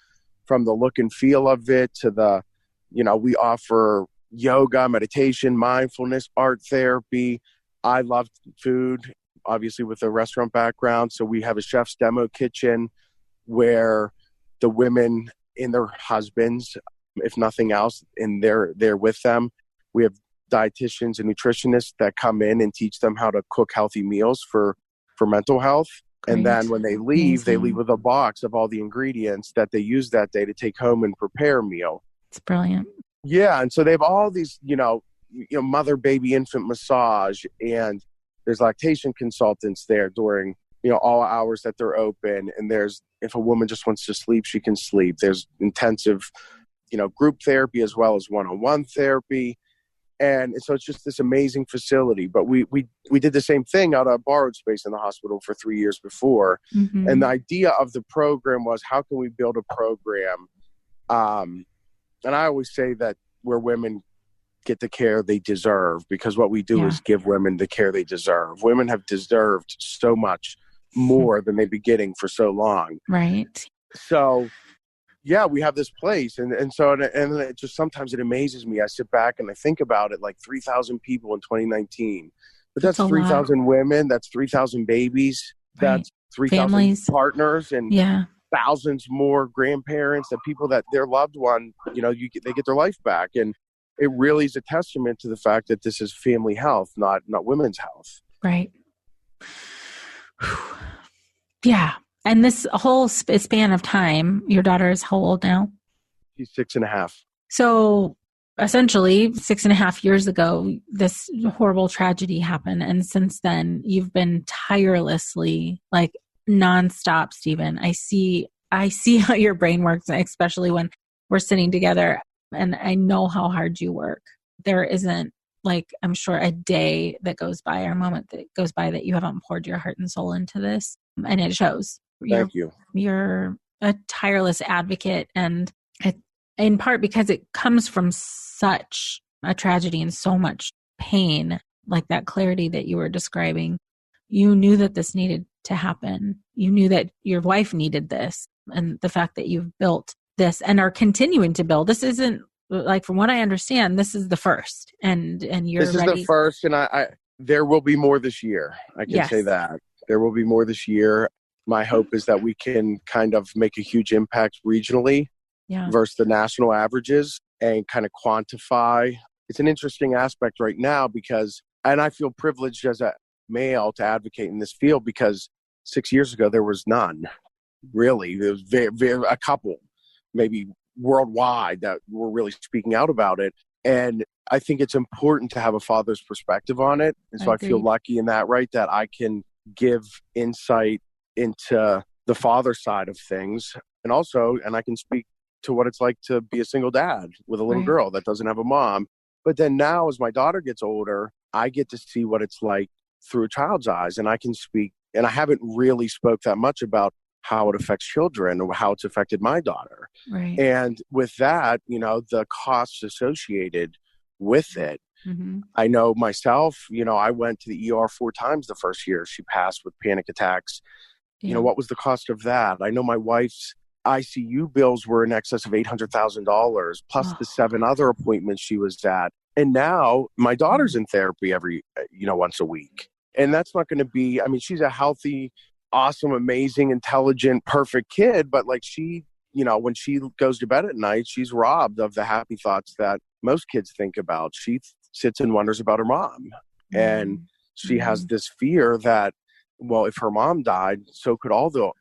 from the look and feel of it to the, we offer yoga, meditation, mindfulness, art therapy. I love food, obviously with a restaurant background. So we have a chef's demo kitchen where the women and their husbands, if nothing else, and they're with them. We have dietitians and nutritionists that come in and teach them how to cook healthy meals for mental health. Great. And then when they leave, they leave with a box of all the ingredients that they use that day to take home and prepare a meal. It's brilliant. Yeah. And so they have all these, mother, baby, infant massage, and there's lactation consultants there during, all hours that they're open. And if a woman just wants to sleep, she can sleep. There's intensive, group therapy as well as one-on-one therapy. And so it's just this amazing facility. But we did the same thing out of borrowed space in the hospital for 3 years before. Mm-hmm. And the idea of the program was, how can we build a program? And I always say that where women get the care they deserve, because what we do is give women the care they deserve. Women have deserved so much more than they've been getting for so long. Right. So, we have this place. And it just, sometimes it amazes me. I sit back and I think about it, like 3,000 people in 2019. But that's 3,000 women. That's 3,000 babies. Right. That's 3,000 partners and thousands more grandparents and people that their loved one, they get their life back. And it really is a testament to the fact that this is family health, not women's health. Right. Yeah. And this whole span of time, your daughter is how old now? She's 6.5. So essentially 6.5 years ago, this horrible tragedy happened. And since then, you've been tirelessly, like nonstop, Stephen. I see how your brain works, especially when we're sitting together. And I know how hard you work. There isn't, like, I'm sure, a day that goes by or a moment that goes by that you haven't poured your heart and soul into this. And it shows. Thank you. You're a tireless advocate, and in part because it comes from such a tragedy and so much pain, like that clarity that you were describing. You knew that this needed to happen. You knew that your wife needed this, and the fact that you've built this and are continuing to build. This isn't, like, from what I understand, this is the first, and you're ready. This is the first, and I there will be more this year. I can say that. There will be more this year. My hope is that we can kind of make a huge impact regionally versus the national averages and kind of quantify. It's an interesting aspect right now and I feel privileged as a male to advocate in this field, because 6 years ago, there was none, really. There was very a couple, maybe worldwide, that were really speaking out about it. And I think it's important to have a father's perspective on it. And so I feel lucky in that, right, that I can give insight into the father side of things. And I can speak to what it's like to be a single dad with a little girl that doesn't have a mom. But then now, as my daughter gets older, I get to see what it's like through a child's eyes. And I can speak, and I haven't really spoke that much about how it affects children or how it's affected my daughter. Right. And with that, the costs associated with it. Mm-hmm. I know myself, I went to the ER 4 times the first year she passed with panic attacks. Yeah. What was the cost of that? I know my wife's ICU bills were in excess of $800,000 plus the 7 other appointments she was at. And now my daughter's in therapy every, once a week. And that's not going to be, she's a healthy, awesome, amazing, intelligent, perfect kid. But like she, when she goes to bed at night, she's robbed of the happy thoughts that most kids think about. She sits and wonders about her mom. Mm-hmm. And she has this fear that, well, if her mom died, so could all the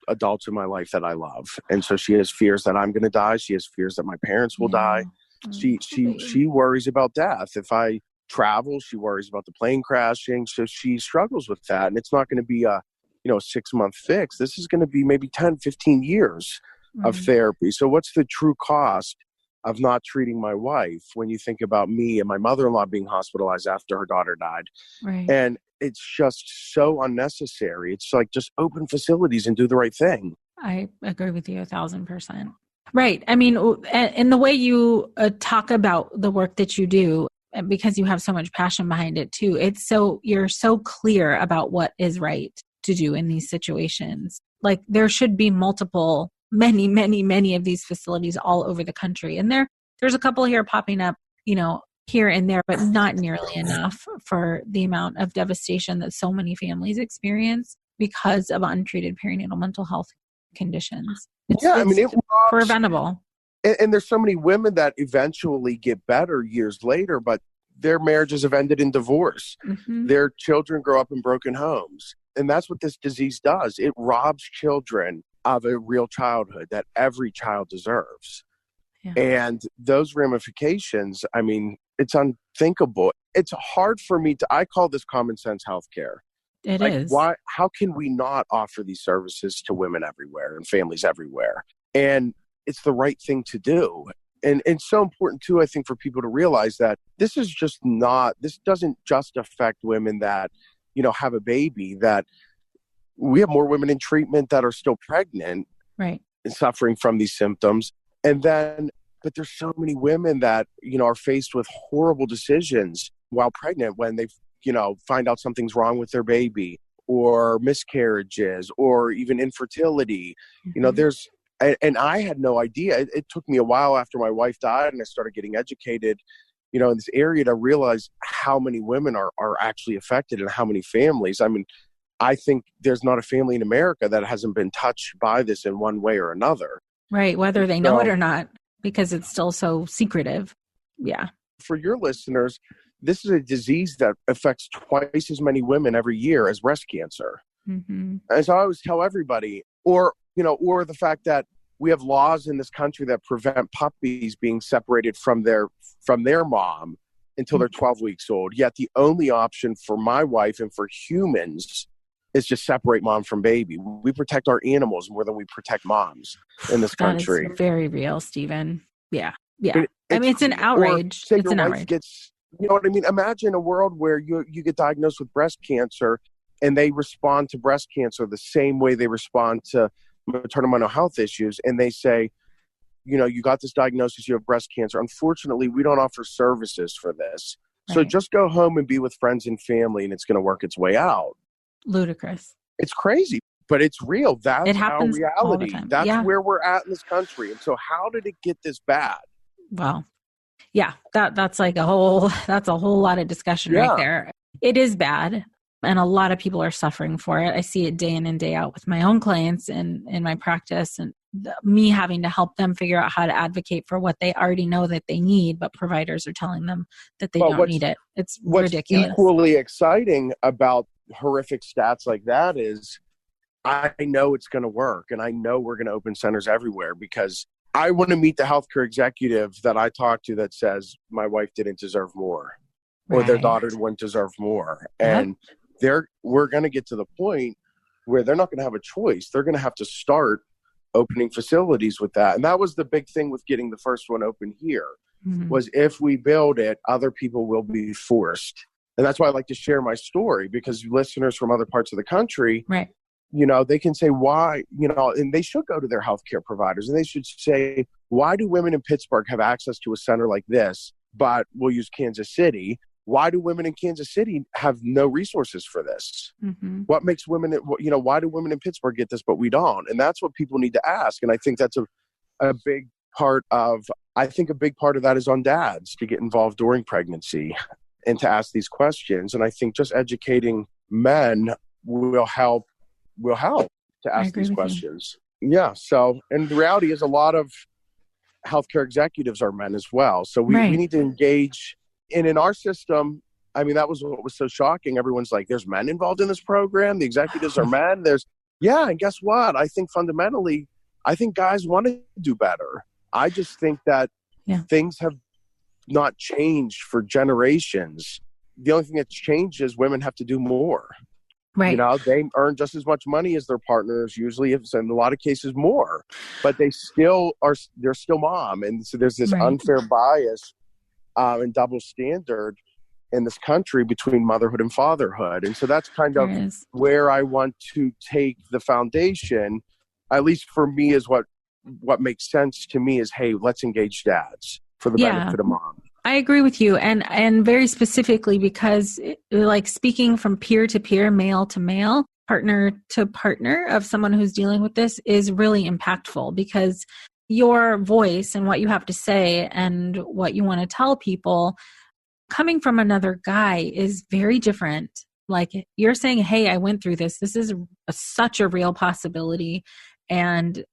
adults in my life that I love. And so she has fears that I'm going to die. She has fears that my parents will die. She worries about death. If I travel, she worries about the plane crashing. So she struggles with that. And it's not going to be a 6-month fix. This is going to be maybe 10, 15 years of therapy. So what's the true cost of not treating my wife when you think about me and my mother-in-law being hospitalized after her daughter died? Right. And it's just so unnecessary. It's like, just open facilities and do the right thing. I agree with you 1,000%. Right. In the way you talk about the work that you do, because you have so much passion behind it too, you're so clear about what is right to do in these situations. Like, there should be many, many, many of these facilities all over the country. And there's a couple here popping up, here and there, but not nearly enough for the amount of devastation that so many families experience because of untreated perinatal mental health conditions. It's preventable. And there's so many women that eventually get better years later, but their marriages have ended in divorce. Mm-hmm. Their children grow up in broken homes. And that's what this disease does. It robs children of a real childhood that every child deserves. And those ramifications, I mean, it's unthinkable. It's hard for me I call this common sense healthcare. It like, is. How can we not offer these services to women everywhere and families everywhere? And it's the right thing to do. And it's so important too, I think, for people to realize that this doesn't just affect women that, have a baby, that we have more women in treatment that are still pregnant, right, and suffering from these symptoms. And then, but there's so many women that, are faced with horrible decisions while pregnant when they, find out something's wrong with their baby, or miscarriages, or even infertility. Mm-hmm. And I had no idea. It took me a while after my wife died and I started getting educated, in this area to realize how many women are actually affected and how many families. I mean, I think there's not a family in America that hasn't been touched by this in one way or another. Right, whether they know it or not, because it's still so secretive. Yeah. For your listeners, this is a disease that affects twice as many women every year as breast cancer. Mm-hmm. And so I always tell everybody, or the fact that we have laws in this country that prevent puppies being separated from their mom until they're 12 weeks old. Yet the only option for my wife and for humans is just separate mom from baby. We protect our animals more than we protect moms in this country. That is very real, Stephen. Yeah. Yeah. It's an outrage. It's an outrage. You know what I mean? Imagine a world where you get diagnosed with breast cancer and they respond to breast cancer the same way they respond to maternal mental health issues. And they say, you got this diagnosis, you have breast cancer. Unfortunately, we don't offer services for this. Right. So just go home and be with friends and family and it's going to work its way out. Ludicrous. It's crazy, but it's real. That's our reality. All the time. That's where we're at in this country. And so how did it get this bad? Well, yeah, that's a whole lot of discussion right there. It is bad. And a lot of people are suffering for it. I see it day in and day out with my own clients and in my practice, and me having to help them figure out how to advocate for what they already know that they need, but providers are telling them that they don't need it. It's ridiculous. What's equally exciting about horrific stats like that is I know it's going to work, and I know we're going to open centers everywhere, because I want to meet the healthcare executive that I talk to that says my wife didn't deserve more, or their daughter wouldn't deserve more. And we're going to get to the point where they're not going to have a choice. They're going to have to start opening facilities with that. And that was the big thing with getting the first one open here, was if we build it, other people will be forced. And that's why I like to share my story, because listeners from other parts of the country, they can say why, and they should go to their healthcare providers and they should say, why do women in Pittsburgh have access to a center like this, but we'll use Kansas City? Why do women in Kansas City have no resources for this? Mm-hmm. What makes women, why do women in Pittsburgh get this, but we don't? And that's what people need to ask. And I think that's a big part of that is on dads to get involved during pregnancy and to ask these questions. And I think just educating men will help to ask these questions. Yeah. So, and the reality is a lot of healthcare executives are men as well. So we need to engage. And in our system, I mean, that was what was so shocking. Everyone's like, there's men involved in this program. The executives are men. And guess what? I think fundamentally, guys want to do better. I just think that things have not changed for generations. The only thing that's changed is women have to do more. Right. They earn just as much money as their partners, usually, in a lot of cases more, but they're still mom. And so there's this unfair bias and double standard in this country between motherhood and fatherhood. And so that's kind of where I want to take the foundation, at least for me, is what makes sense to me is, hey, let's engage dads for the benefit of mom. I agree with you. And very specifically because like speaking from peer to peer, male to male, partner to partner of someone who's dealing with this is really impactful, because your voice and what you have to say and what you want to tell people coming from another guy is very different. Like you're saying, hey, I went through this. This is such a real possibility. And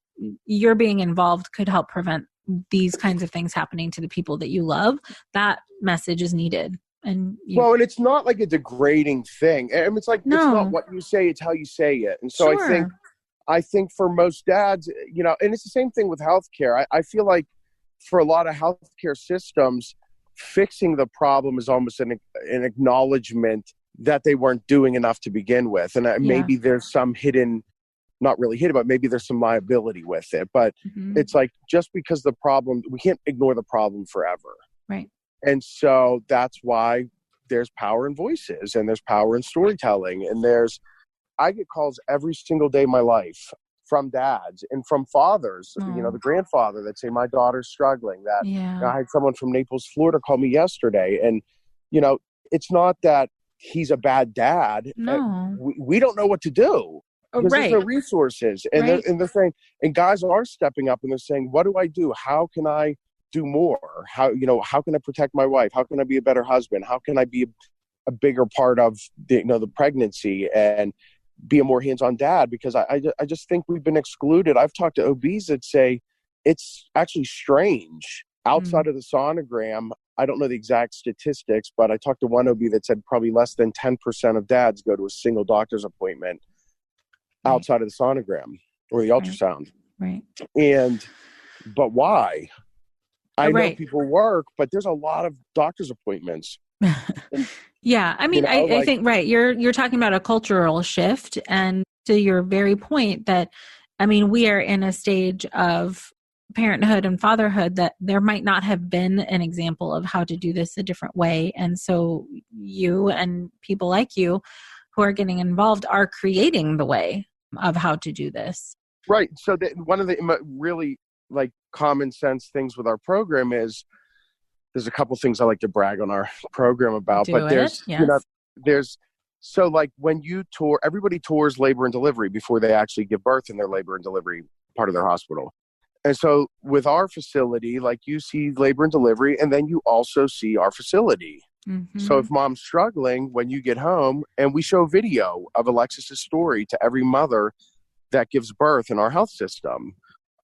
your being involved could help prevent these kinds of things happening to the people that you love. That message is needed. And it's not like a degrading thing. I mean, it's like, it's not what you say, it's how you say it. And so I think for most dads, and it's the same thing with healthcare. I feel like for a lot of healthcare systems, fixing the problem is almost an acknowledgement that they weren't doing enough to begin with. And maybe there's some hidden, not really hidden, but maybe there's some liability with it. But it's like, just because the problem, we can't ignore the problem forever. Right. And so that's why there's power in voices, and there's power in storytelling. And I get calls every single day of my life from dads and from fathers, the grandfather that say, my daughter's struggling. I had someone from Naples, Florida call me yesterday. And, it's not that he's a bad dad. No. We don't know what to do. Because there's no resources. And they're saying, and guys are stepping up and they're saying, what do I do? How can I do more? How can I protect my wife? How can I be a better husband? How can I be a bigger part of the pregnancy and be a more hands-on dad? Because I just think we've been excluded. I've talked to OBs that say it's actually strange. Outside of the sonogram, I don't know the exact statistics, but I talked to one OB that said probably less than 10% of dads go to a single doctor's appointment outside of the sonogram or the ultrasound. Right. But why? I know people work, but there's a lot of doctor's appointments. Yeah. I mean, I think, you're talking about a cultural shift. And to your very point that, I mean, we are in a stage of parenthood and fatherhood that there might not have been an example of how to do this a different way. And so you and people like you who are getting involved are creating the way of how to do this. Right. So one of the really common sense things with our program is there's a couple things I like to brag on our program about, so when you tour, everybody tours labor and delivery before they actually give birth in their labor and delivery part of their hospital. And so with our facility, you see labor and delivery, and then you also see our facility. Mm-hmm. So if mom's struggling, when you get home, and we show video of Alexis's story to every mother that gives birth in our health system,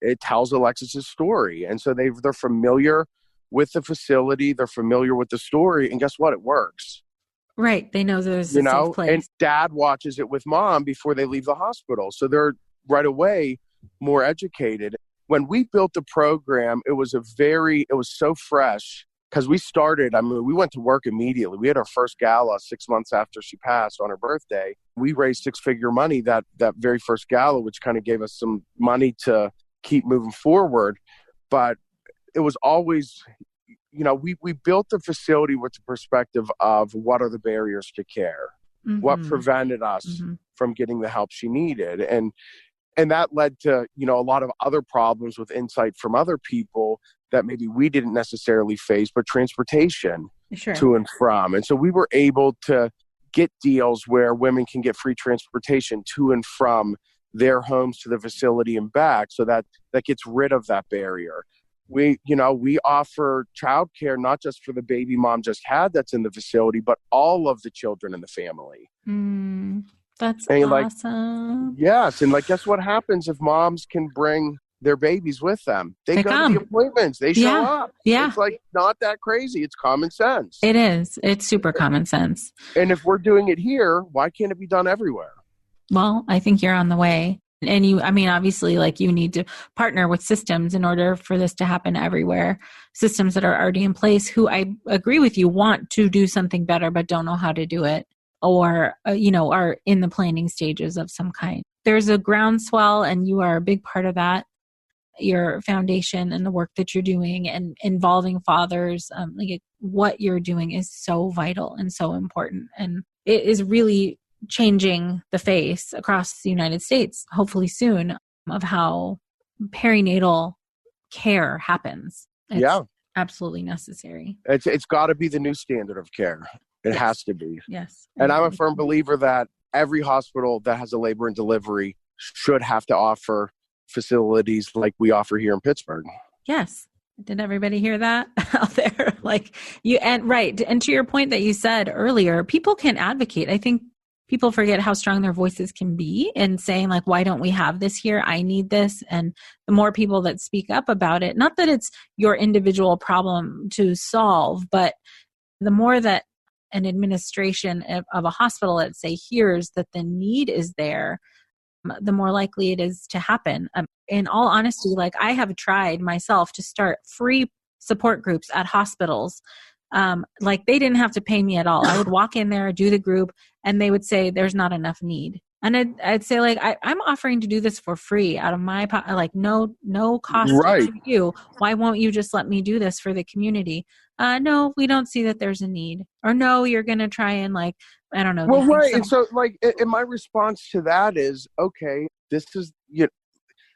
it tells Alexis's story. And so they're familiar with the facility, they're familiar with the story, and guess what? It works. Right. They know there's a safe place. And dad watches it with mom before they leave the hospital. So they're right away more educated. When we built the program, it was so fresh because we started, we went to work immediately. We had our first gala 6 months after she passed on her birthday. We raised six-figure money that very first gala, which kind of gave us some money to keep moving forward. But it was always, we built the facility with the perspective of what are the barriers to care? Mm-hmm. What prevented us from getting the help she needed? And that led to, a lot of other problems with insight from other people that maybe we didn't necessarily face, but transportation to and from. And so we were able to get deals where women can get free transportation to and from their homes to the facility and back. So that gets rid of that barrier. We offer childcare, not just for the baby mom just had that's in the facility, but all of the children in the family. That's awesome. Yes. And guess what happens if moms can bring their babies with them? They go to the appointments. They show up. Yeah. It's not that crazy. It's common sense. It is. It's super common sense. And if we're doing it here, why can't it be done everywhere? Well, I think you're on the way. And obviously, you need to partner with systems in order for this to happen everywhere. Systems that are already in place who I agree with you want to do something better, but don't know how to do it. Or, are in the planning stages of some kind. There's a groundswell, and you are a big part of that. Your foundation and the work that you're doing and involving fathers, what you're doing is so vital and so important. And it is really changing the face across the United States, hopefully soon, of how perinatal care happens. It's absolutely necessary. It's got to be the new standard of care. It has to be. Yes. And I'm a firm believer that every hospital that has a labor and delivery should have to offer facilities like we offer here in Pittsburgh. Yes. Did everybody hear that out there? And to your point that you said earlier, people can advocate. I think people forget how strong their voices can be in saying why don't we have this here? I need this. And the more people that speak up about it, not that it's your individual problem to solve, but the more that an administration of a hospital, let's say, hears that the need is there, the more likely it is to happen. In all honesty, like I have tried myself to start free support groups at hospitals. Like they didn't have to pay me at all. I would walk in there, do the group, and they would say, there's not enough need. And I'd say like, I'm offering to do this for free out of my, like no cost Right. to you. Why won't you just let me do this for the community? No, we don't see that there's a need. Or no, you're going to try and like, I don't know. Well, right. And so like, and my response to that is, okay, this is,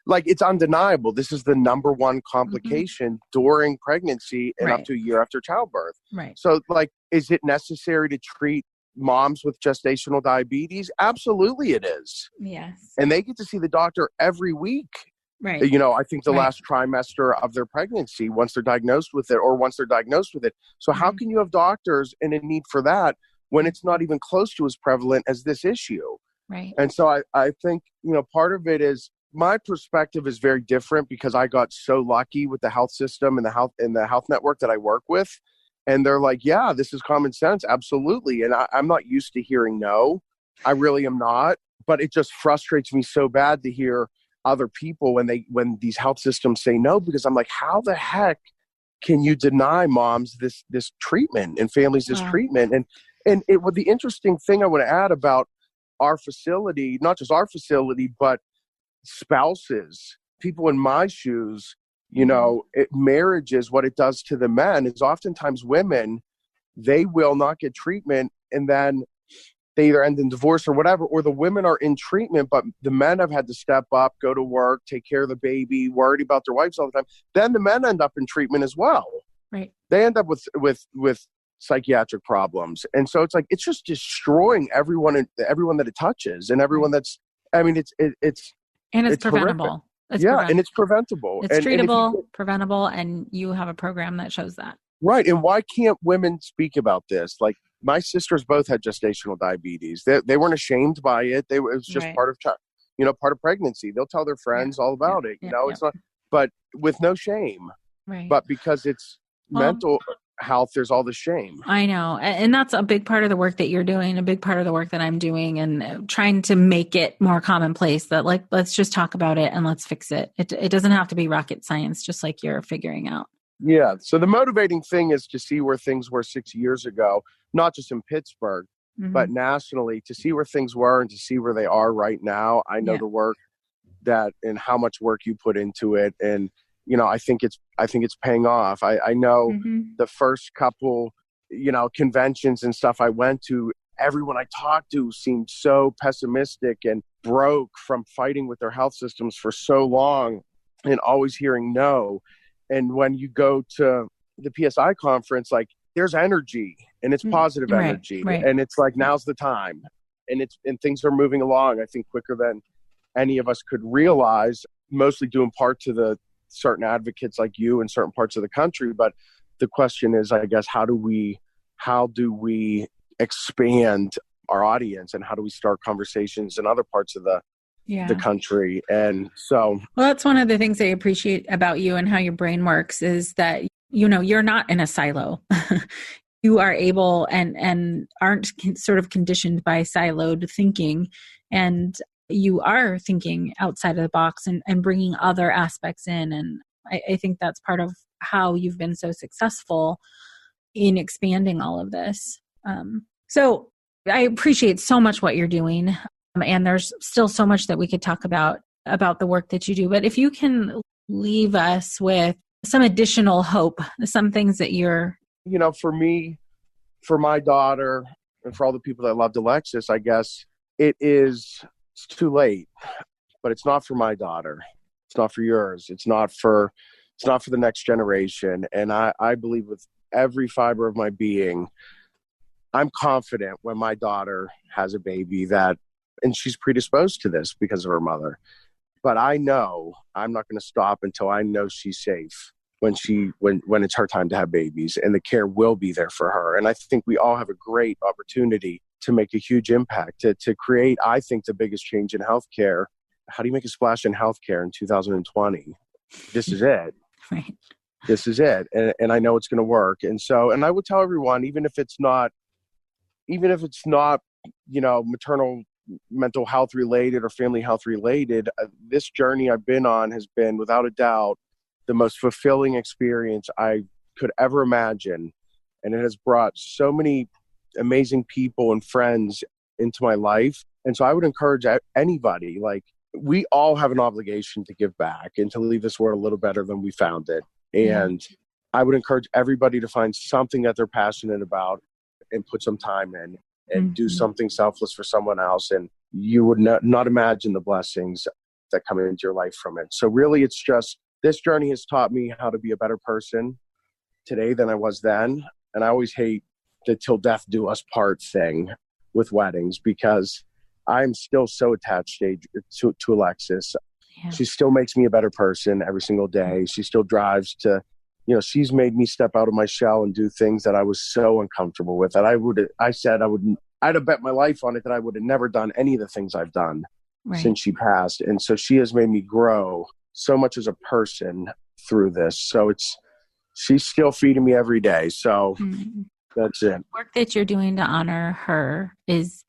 like, it's undeniable. This is the number one complication during pregnancy and up to a year after childbirth. Right. So like, is it necessary to treat moms with gestational diabetes? Absolutely it is. Yes. And they get to see the doctor every week. Right. I think the last trimester of their pregnancy, once they're diagnosed with it. So how can you have doctors in a need for that when it's not even close to as prevalent as this issue? Right. And so I think, part of it is my perspective is very different because I got so lucky with the health system and the health network that I work with. And they're like, yeah, this is common sense. Absolutely. And I'm not used to hearing no. I really am not. But it just frustrates me so bad to hear other people when these health systems say no, because I'm like, how the heck can you deny moms this treatment and families this treatment? And the interesting thing I want to add about our facility, not just our facility, but spouses, people in my shoes, marriages, what it does to the men is oftentimes women, they will not get treatment and then they either end in divorce or whatever, or the women are in treatment, but the men have had to step up, go to work, take care of the baby, worried about their wives all the time. Then the men end up in treatment as well. Right. They end up with psychiatric problems. And so it's like, it's just destroying everyone that it touches and everyone it's preventable. Horrific. And it's preventable. It's treatable, preventable, and you have a program that shows that. Right. And why can't women speak about this? Like my sisters both had gestational diabetes. They weren't ashamed by it. It was just part of pregnancy. They'll tell their friends all about it. It's not, but with no shame. Right. But because it's mental health, there's all the shame. I know. And that's a big part of the work that you're doing, a big part of the work that I'm doing, and trying to make it more commonplace that like, let's just talk about it and let's fix it. It doesn't have to be rocket science, just like you're figuring out. Yeah. So the motivating thing is to see where things were 6 years ago, not just in Pittsburgh, but nationally, to see where things were and to see where they are right now. I know the work and how much work you put into it. And, I think it's paying off. I know the first couple, conventions and stuff I went to, everyone I talked to seemed so pessimistic and broke from fighting with their health systems for so long and always hearing no. And when you go to the PSI conference, like there's energy and it's positive energy. And it's like, now's the time. And things are moving along, I think, quicker than any of us could realize, mostly due in part to the certain advocates like you in certain parts of the country. But the question is, I guess, how do we expand our audience and how do we start conversations in other parts of the country? And so, well, that's one of the things I appreciate about you and how your brain works is that, you're not in a silo. You are able and aren't sort of conditioned by siloed thinking. And you are thinking outside of the box and bringing other aspects in. And I think that's part of how you've been so successful in expanding all of this. So I appreciate so much what you're doing. And there's still so much that we could talk about the work that you do. But if you can leave us with some additional hope, some things that you're... for me, for my daughter, and for all the people that loved Alexis, I guess it's too late. But it's not for my daughter. It's not for yours. It's not for the next generation. And I believe with every fiber of my being, I'm confident when my daughter has a baby and she's predisposed to this because of her mother. But I know I'm not going to stop until I know she's safe when it's her time to have babies, and the care will be there for her. And I think we all have a great opportunity to make a huge impact, to create, I think, the biggest change in healthcare. How do you make a splash in healthcare in 2020? This is it. Right. This is it. And I know it's going to work. And so, and I would tell everyone, even if it's not, maternal mental health related or family health related, this journey I've been on has been, without a doubt, the most fulfilling experience I could ever imagine. And it has brought so many amazing people and friends into my life. And so I would encourage anybody, like, we all have an obligation to give back and to leave this world a little better than we found it. And I would encourage everybody to find something that they're passionate about and put some time in and do something selfless for someone else. And you would not imagine the blessings that come into your life from it. So really, it's just, this journey has taught me how to be a better person today than I was then. And I always hate the till death do us part thing with weddings, because I'm still so attached to Alexis. Yeah. She still makes me a better person every single day. She still drives to, she's made me step out of my shell and do things that I was so uncomfortable with. That I'd have bet my life on it that I would have never done any of the things I've done since she passed. And so she has made me grow so much as a person through this. So she's still feeding me every day. So that's it. The work that you're doing to honor her is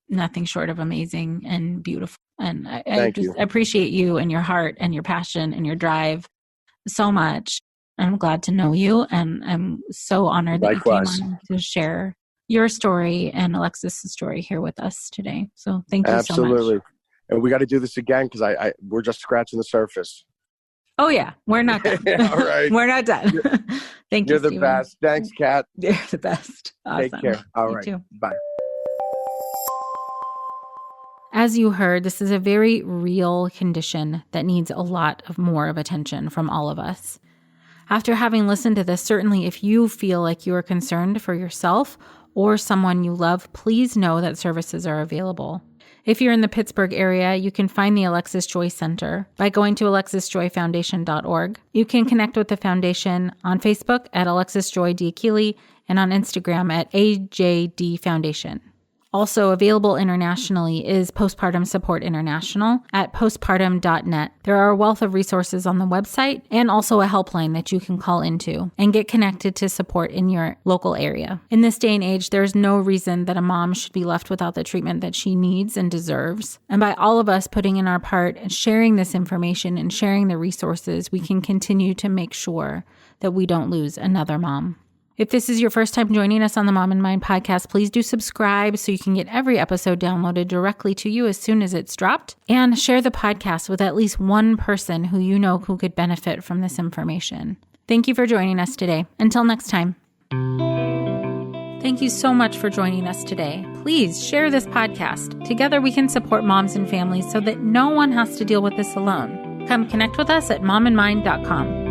nothing short of amazing and beautiful. And I just appreciate you and your heart and your passion and your drive so much. I'm glad to know you. And I'm so honored that you came on to share your story and Alexis' story here with us today. So thank you so much. Absolutely. And we got to do this again, because we're just scratching the surface. Oh, yeah. We're not done. All right. We're not done. Thank you, You're the Steven. best. Thanks, Kat. You're the best. Awesome. Take care. All right. Too. Bye. As you heard, this is a very real condition that needs a lot more of attention from all of us. After having listened to this, certainly if you feel like you are concerned for yourself or someone you love, please know that services are available. If you're in the Pittsburgh area, you can find the Alexis Joy Center by going to alexisjoyfoundation.org. You can connect with the foundation on Facebook at Alexis Joy D'Achille and on Instagram at AJD Foundation. Also available internationally is Postpartum Support International at postpartum.net. There are a wealth of resources on the website and also a helpline that you can call into and get connected to support in your local area. In this day and age, there's no reason that a mom should be left without the treatment that she needs and deserves. And by all of us putting in our part and sharing this information and sharing the resources, we can continue to make sure that we don't lose another mom. If this is your first time joining us on the Mom and Mind podcast, please do subscribe so you can get every episode downloaded directly to you as soon as it's dropped. And share the podcast with at least one person who you know who could benefit from this information. Thank you for joining us today. Until next time. Thank you so much for joining us today. Please share this podcast. Together we can support moms and families so that no one has to deal with this alone. Come connect with us at momandmind.com.